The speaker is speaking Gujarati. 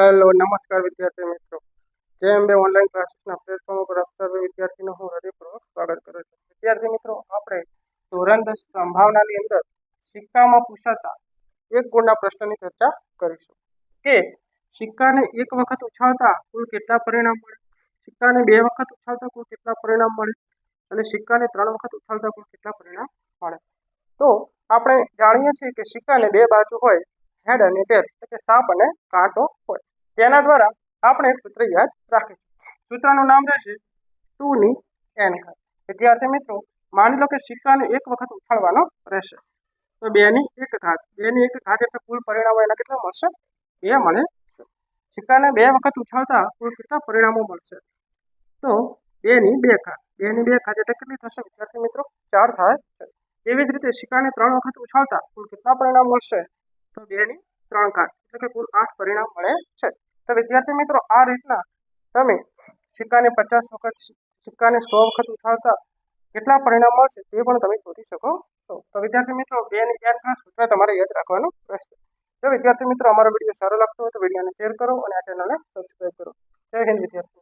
હેલો નમસ્કાર વિદ્યાર્થી મિત્રો, જેએમબે ઓનલાઈન ક્લાસીસના પ્લેટફોર્મ પર આપ સર્વે વિદ્યાર્થીનું હું હૃદયપૂર્વક સ્વાગત કરું છું. વિદ્યાર્થી મિત્રો, આપણે ધોરણ 10 સંભાવનાની અંદર સિક્કામાં પૂછાતા એક ગુણના પ્રશ્નની ચર્ચા કરીશું કે સિક્કાને એક વખત ઉછાળતા કુલ કેટલા પરિણામ મળે, સિક્કાને 2 વખત ઉછાળતા કુલ કેટલા પરિણામ મળે અને સિક્કાને 3 વખત ઉછાળતા કુલ કેટલા પરિણામ મળે. તો આપણે જાણીએ છીએ કે સિક્કાને 2 બાજુ હોય, હેડ અને ટેલ, એટલે કે સાપ અને કાંટો હોય. તેના દ્વારા આપણે એક સૂત્ર યાદ રાખીશું. સૂત્રનું નામ રહેશે 2 ની n ઘાત. વિદ્યાર્થી મિત્રો, માની લો કે સિક્કાને એક વખત ઉછાળવાનો રહેશે, તો 2 ની 1 ઘાત, 2 ની 1 ઘાત એટલે કુલ પરિણામો એના કેટલા મળશે? 2 મળે છે. સિક્કાને 2 વખત ઉછાળતા કુલ કેટલા પરિણામો મળશે? તો 2 ની 2 ઘાત, 2 ની 2 ઘાત એટલે કેટલી થશે વિદ્યાર્થી મિત્રો? 4 થાય છે. એવી જ રીતે સિક્કાને 3 વખત ઉછાળતા કુલ કેટલા પરિણામ મળશે? તો 2 ની 3 ઘાત એટલે કે કુલ 8 પરિણામ મળે છે. તો વિદ્યાર્થી મિત્રો, આ રીતના તમે સિક્કાને 50 વખત, સિક્કાને 100 વખત ઉછાળતા કેટલા પરિણામ મળશે તે પણ તમે શોધી શકો છો. તો વિદ્યાર્થી મિત્રો, 2 ની n ઘાત સૂત્ર તમારે યાદ રાખવાનું રહેશે. જો વિદ્યાર્થી મિત્રો અમારો વિડીયો સારો લાગતો હોય તો વિડીયોને શેર કરો અને આ ચેનલને સબસ્ક્રાઇબ કરો. જય હિન્દ વિદ્યાર્થી.